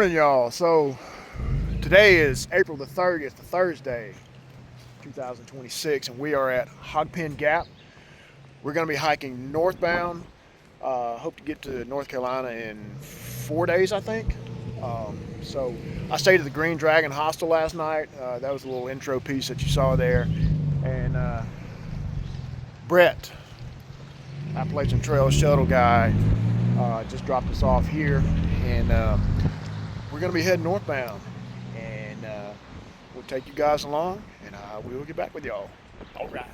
Morning, y'all. So today is April the 30th, Thursday, 2026, and we are at Hogpen Gap. We're going to be hiking northbound. Hope to get to North Carolina in 4 days, I think. So I stayed at the Green Dragon Hostel last night. That was a little intro piece that you saw there. And Brett, Appalachian Trail shuttle guy, just dropped us off here, and we're going to be heading northbound, and we'll take you guys along, and we will get back with y'all. All right.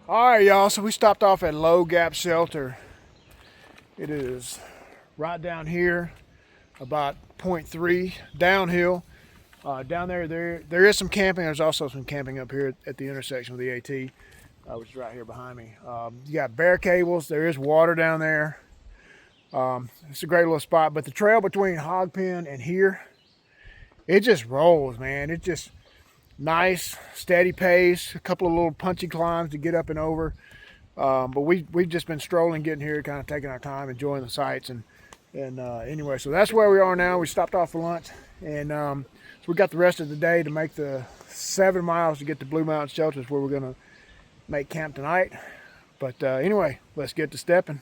All right, y'all, so we stopped off at Low Gap Shelter. It is right down here, about 0.3 downhill. Down there is some camping. There's also some camping up here at the intersection with the AT, which is right here behind me. You got bear cables. There is water down there. It's a great little spot, but the trail between Hogpen and here, it just rolls, man. It's just nice, steady pace, a couple of little punchy climbs to get up and over. But we've just been strolling, getting here, kind of taking our time, enjoying the sights. And anyway, so that's where we are now. We stopped off for lunch, and so we got the rest of the day to make the 7 miles to get to Blue Mountain Shelters, where we're gonna make camp tonight. But anyway, let's get to stepping.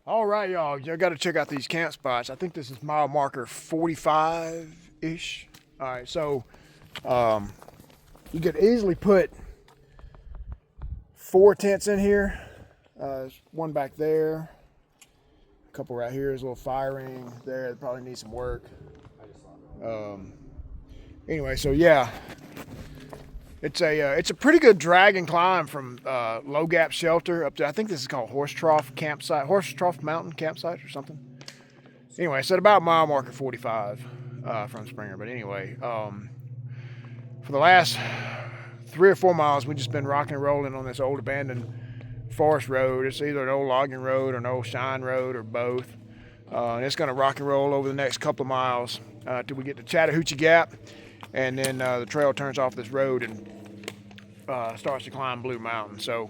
All right, y'all got to check out these camp spots. I think this is mile marker 45-ish. All right, so you could easily put 4 tents in here. There's one back there, a couple right here. There's a little fire ring there that probably needs some work. Anyway, so yeah, it's a pretty good drag and climb from Low Gap Shelter up to, I think this is called Horse Trough Mountain Campsite or something. Anyway, it's at about mile marker 45 from Springer. But anyway, for the last 3 or 4 miles, we've just been rocking and rolling on this old abandoned forest road. It's either an old logging road or an old shine road or both. And it's going to rock and roll over the next couple of miles till we get to Chattahoochee Gap. And then the trail turns off this road and starts to climb Blue Mountain. So,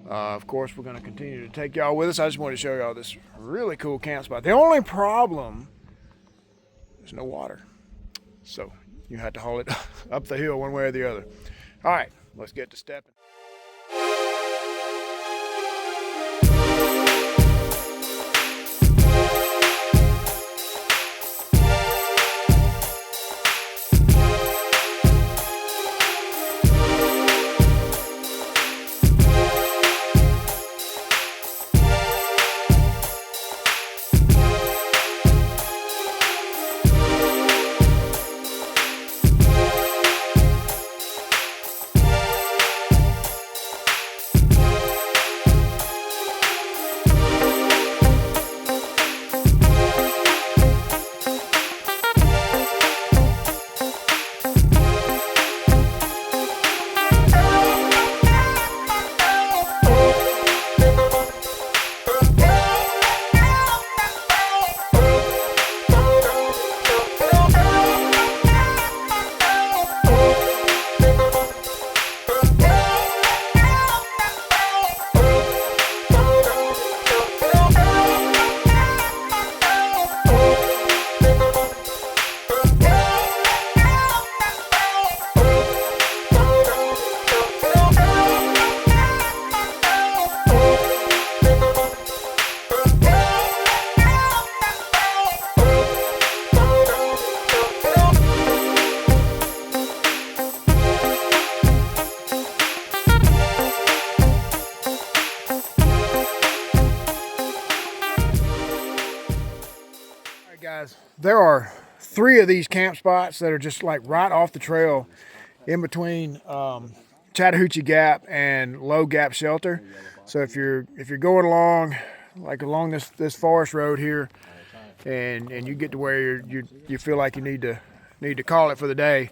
of course, we're going to continue to take y'all with us. I just wanted to show y'all this really cool camp spot. The only problem, there's no water. So you had to haul it up the hill one way or the other. All right, let's get to stepping. there are 3 of these camp spots that are just like right off the trail in between Chattahoochee Gap and Low Gap Shelter. So if you're going along this forest road here, and you get to where you feel like you need to call it for the day,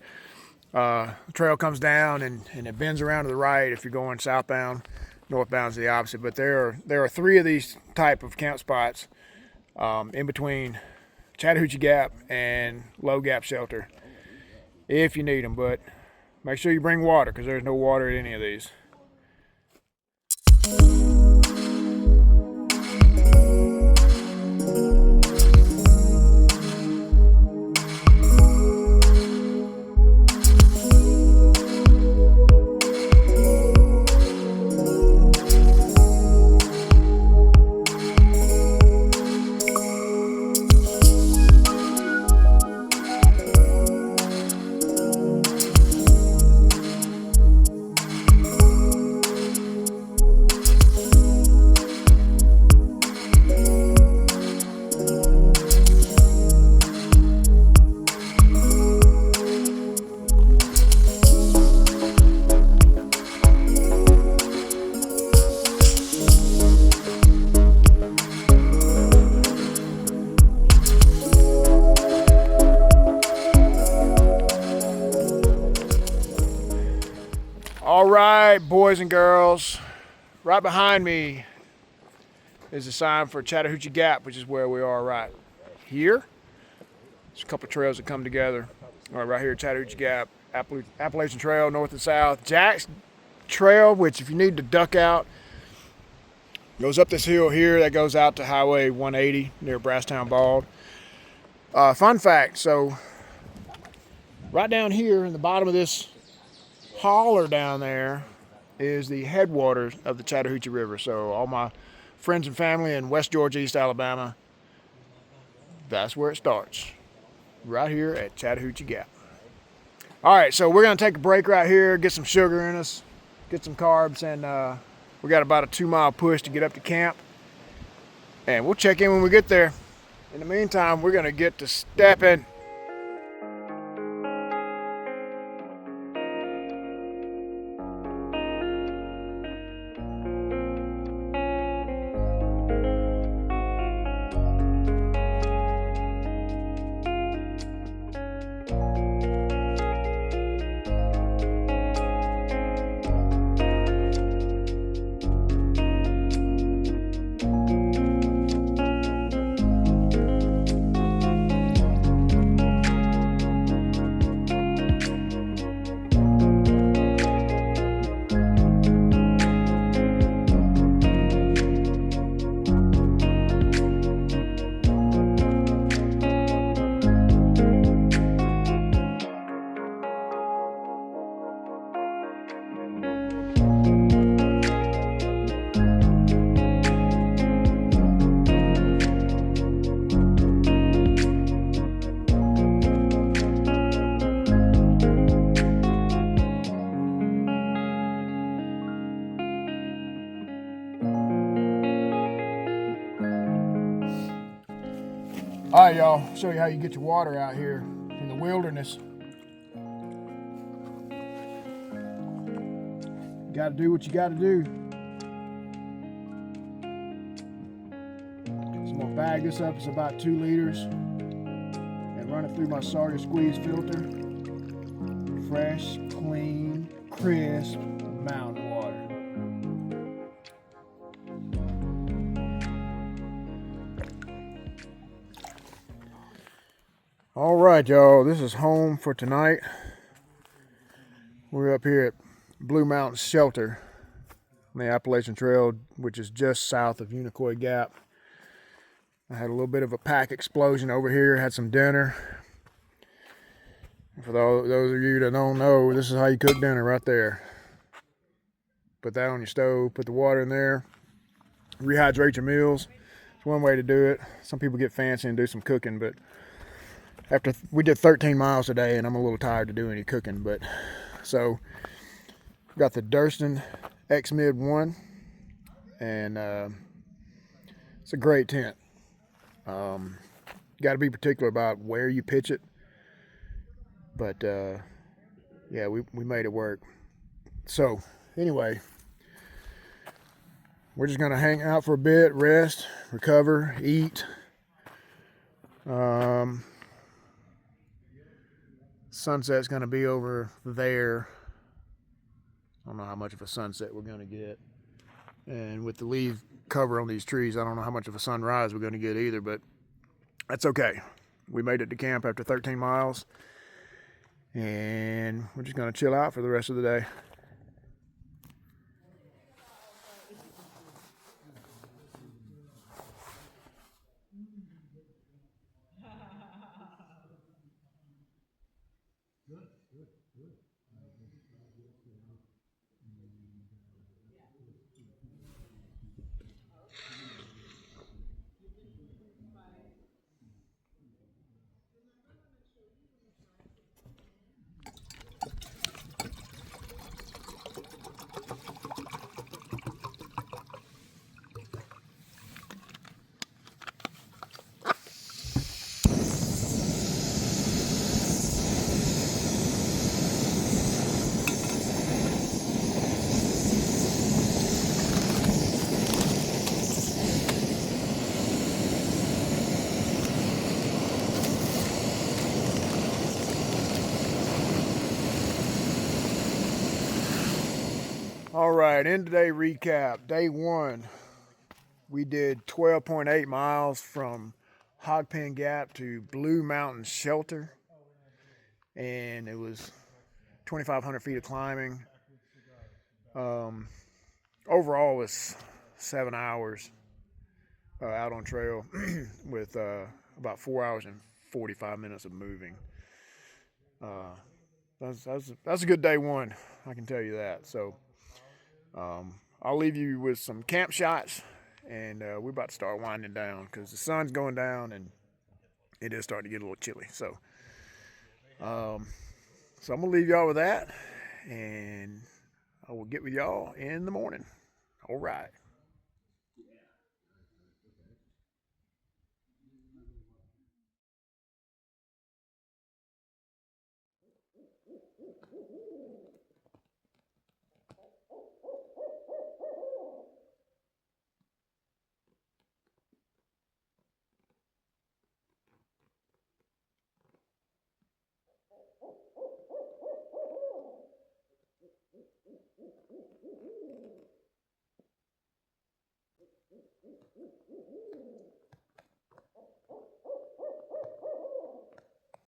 the trail comes down and it bends around to the right if you're going southbound. Northbound is the opposite. But there are 3 of these type of camp spots in between Chattahoochee Gap and Low Gap Shelter if you need them. But make sure you bring water, because there's no water at any of these. All right, boys and girls, right behind me is a sign for Chattahoochee Gap, which is where we are right here. There's a couple of trails that come together. All right, right here, Chattahoochee Gap, Appalachian Trail, north and south. Jack's Trail, which if you need to duck out, goes up this hill here that goes out to Highway 180 near Brasstown Bald. Fun fact, so right down here in the bottom of this holler down there is the headwaters of the Chattahoochee River. So all my friends and family in West Georgia, East Alabama, that's where it starts, right here at Chattahoochee Gap. All right, so we're gonna take a break right here, get some sugar in us, get some carbs, and we got about a 2-mile push to get up to camp, and we'll check in when we get there. In the meantime, we're gonna get to stepping. All right, y'all, show you how you get your water out here in the wilderness. You gotta do what you gotta do. So I'm gonna bag this up, it's about 2 liters, and run it through my Sawyer squeeze filter. Fresh, clean, crisp mountain water. All right, y'all, this is home for tonight. We're up here at Blue Mountain Shelter on the Appalachian Trail, which is just south of Unicoi Gap. I had a little bit of a pack explosion over here, had some dinner. For those of you that don't know, this is how you cook dinner right there. Put that on your stove, put the water in there, rehydrate your meals. It's one way to do it. Some people get fancy and do some cooking, but after we did 13 miles today, and I'm a little tired to do any cooking, but so got the Durston X Mid 1, and it's a great tent. got to be particular about where you pitch it. But yeah, we made it work. So anyway, we're just gonna hang out for a bit, rest, recover, eat. Sunset's gonna be over there. I don't know how much of a sunset we're gonna get. And with the leaf cover on these trees, I don't know how much of a sunrise we're gonna get either, but that's okay. We made it to camp after 13 miles, and we're just gonna chill out for the rest of the day. All right, in today recap, day one, we did 12.8 miles from Hogpen Gap to Blue Mountain Shelter, and it was 2,500 feet of climbing. Overall, it was 7 hours out on trail with about 4 hours and 45 minutes of moving. That's a good day one, I can tell you that. So I'll leave you with some camp shots, and we're about to start winding down because the sun's going down and it is starting to get a little chilly. So I'm gonna leave y'all with that, and I will get with y'all in the morning. All right.